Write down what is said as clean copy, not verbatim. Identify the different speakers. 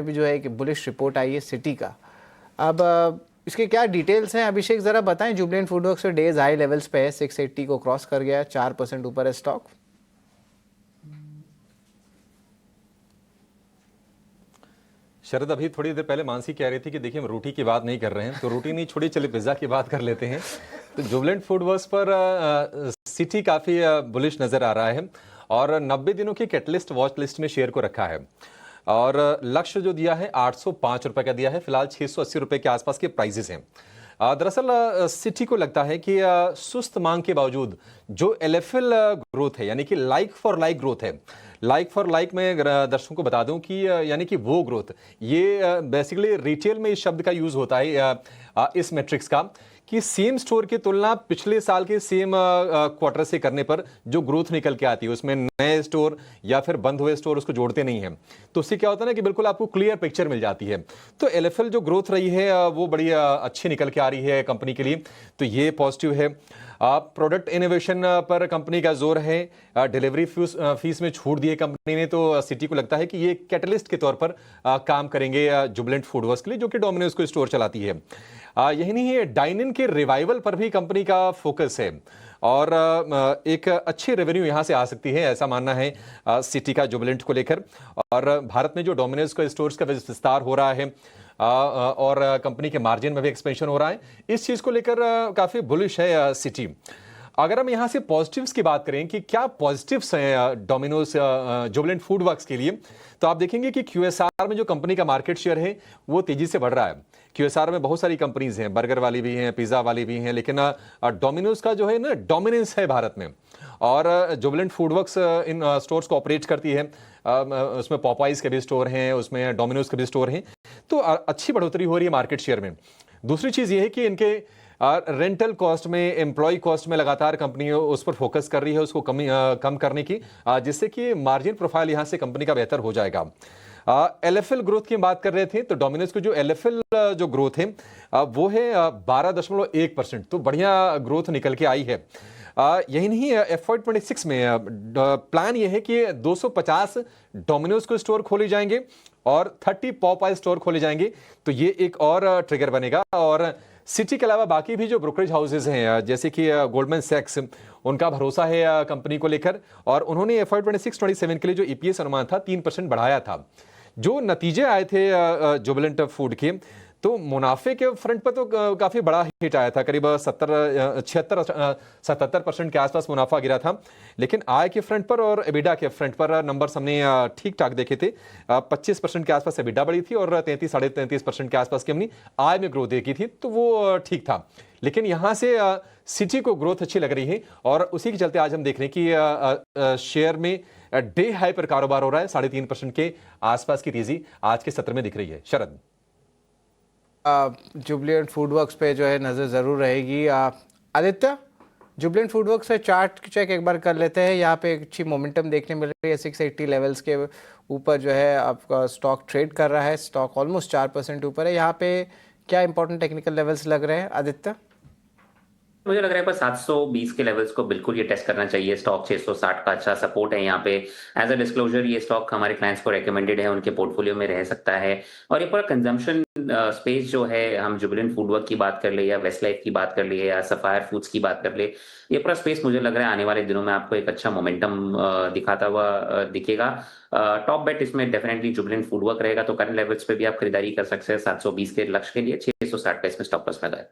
Speaker 1: भी जो है एक बुलिश रिपोर्ट आई है सिटी का। अब इसके क्या डिटेल्स हैं अभिषेक, ज़रा बताएं। जुबिलेंट फूडवर्क्स पे डेज हाई लेवल्स पे है, 680 को क्रॉस कर गया, 4% ऊपर है स्टॉक।
Speaker 2: शरद, अभी थोड़ी देर पहले मानसी कह रही थी कि देखिए हम रोटी की बात नहीं कर रहे हैं, तो रोटी नहीं छोड़ी, चलिए पिज्ज़ा की बात कर लेते हैं। तो जुबिलेंट फूडवर्क्स पर सिटी काफ़ी बुलिश नज़र आ रहा है और 90 दिनों की कैटलिस्ट वॉच लिस्ट में शेयर को रखा है और लक्ष्य जो दिया है 805 रुपए का दिया है। फिलहाल 680 रुपए के आसपास के प्राइजेस हैं। दरअसल सिटी को लगता है कि सुस्त मांग के बावजूद जो एलएफएल ग्रोथ है, यानी कि लाइक फॉर लाइक ग्रोथ है, लाइक फॉर लाइक में दर्शकों को बता दूं कि यानी कि वो ग्रोथ, ये बेसिकली रिटेल में इस शब्द का यूज होता है इस मैट्रिक्स का, कि सेम स्टोर की तुलना पिछले साल के सेम क्वार्टर से करने पर जो ग्रोथ निकल के आती है, उसमें नए स्टोर या फिर बंद हुए स्टोर उसको जोड़ते नहीं हैं, तो उससे क्या होता है ना कि बिल्कुल आपको क्लियर पिक्चर मिल जाती है। तो एलएफएल जो ग्रोथ रही है वो बड़ी अच्छी निकल के आ रही है कंपनी के लिए, तो ये पॉजिटिव है। प्रोडक्ट इनोवेशन पर कंपनी का जोर है, डिलीवरी फीस में छूट दी है कंपनी ने, तो सिटी को लगता है कि ये कैटलिस्ट के तौर पर काम करेंगे जुबिलेंट फूडवर्क्स के लिए, जो कि डोमिनोज को स्टोर चलाती है। यही नहीं है, डाइन इन के रिवाइवल पर भी कंपनी का फोकस है और एक अच्छी रेवेन्यू यहां से आ सकती है, ऐसा मानना है सिटी का जुबिलेंट को लेकर। और भारत में जो डोमिनोज का स्टोर्स का विस्तार हो रहा है और कंपनी के मार्जिन में भी एक्सपेंशन हो रहा है, इस चीज को लेकर काफी बुलिश है सिटी। अगर हम यहां से पॉजिटिव्स की बात करें कि क्या पॉजिटिव्स हैं डोमिनोज जुबिलेंट फूडवर्क्स के लिए, तो आप देखेंगे कि क्यूएसआर में जो कंपनी का मार्केट शेयर है वो तेजी से बढ़ रहा है। क्यूएसआर में बहुत सारी कंपनीज हैं, बर्गर वाली भी हैं, पिज्जा वाली भी हैं, लेकिन डोमिनोज का जो है ना डोमिनेंस है भारत में। और जुबिलेंट फूडवर्क्स इन स्टोर्स को ऑपरेट करती है, उसमें पॉपाइज के भी स्टोर हैं, उसमें डोमिनोज के भी स्टोर हैं, तो अच्छी बढ़ोतरी हो रही है मार्केट शेयर में। दूसरी चीज ये है कि इनके रेंटल कॉस्ट में, एम्प्लॉय कॉस्ट में लगातार कंपनी उस पर फोकस कर रही है, उसको कम करने की, जिससे कि मार्जिन प्रोफाइल यहां से कंपनी का बेहतर हो जाएगा। एलएफएल ग्रोथ की बात कर रहे थे, तो डोमिनोज की जो एलएफएल जो ग्रोथ है वो है 12.1%, तो बढ़िया ग्रोथ निकल के आई है। यही नहीं, FY26 में प्लान यह है कि 250 डोमिनोज को स्टोर खोले जाएंगे और 30 पॉपाई स्टोर खोले जाएंगे, तो ये एक और ट्रिगर बनेगा। और सिटी के अलावा बाकी भी जो ब्रोकरेज हाउसेज हैं, जैसे कि गोल्डमैन सैक्स, उनका भरोसा है कंपनी को लेकर और उन्होंने FY26-27 के लिए जो EPS अनुमान था 3% बढ़ाया था। जो नतीजे आए थे जुबिलेंट फूड के, तो मुनाफे के फ्रंट पर तो काफी बड़ा हिट आया था, करीब 77% के आसपास मुनाफा गिरा था, लेकिन आय के फ्रंट पर और एबिडा के फ्रंट पर नंबर हमने ठीक ठाक देखे थे। 25% के आसपास एबिडा बढ़ी थी और 33-33.5% के आसपास की हमने आय में ग्रोथ देखी थी, तो वो ठीक था। लेकिन यहां से सिटी को ग्रोथ अच्छी लग रही है और उसी के चलते आज हम देख रहे हैं कि शेयर में डे हाई पर कारोबार हो रहा है। 3.5% के आसपास की तेजी आज के सत्र में दिख रही है। शरद,
Speaker 1: जुबिलेंट फूडवर्क्स पे जो है नज़र ज़रूर रहेगी। आदित्य, जुबिलेंट फूडवर्क्स पे चार्ट चेक एक बार कर लेते हैं। यहाँ पे एक अच्छी मोमेंटम देखने मिल रही है, 680 लेवल्स के ऊपर जो है आपका स्टॉक ट्रेड कर रहा है। स्टॉक ऑलमोस्ट 4% ऊपर है। यहाँ पे क्या इंपॉर्टेंट टेक्निकल लेवल्स लग रहे हैं आदित्य?
Speaker 3: मुझे लग रहा है पर 720 के लेवल्स को बिल्कुल ये टेस्ट करना चाहिए। स्टॉक 660 का अच्छा सपोर्ट है यहाँ पे। एज अ डिस्क्लोजर, ये स्टॉक हमारे क्लाइंट्स को रेकमेंडेड है, उनके पोर्टफोलियो में रह सकता है। और ये पूरा कंजम्पशन स्पेस जो है, हम जुबिलेंट फूडवर्क की बात कर ले या वेस्ट लाइफ की बात कर ले या सफायर फूड्स की बात कर ले, ये पूरा स्पेस मुझे लग रहा है आने वाले दिनों में आपको एक अच्छा मोमेंटम दिखाता हुआ दिखेगा। टॉप बेट इसमें डेफिनेटली जुबिलेंट फूडवर्क रहेगा, तो करंट लेवल्स पे भी आप खरीदारी कर सकते हैं 720 के लक्ष्य के लिए। 660 का इसमें स्टॉप लॉस लगा है।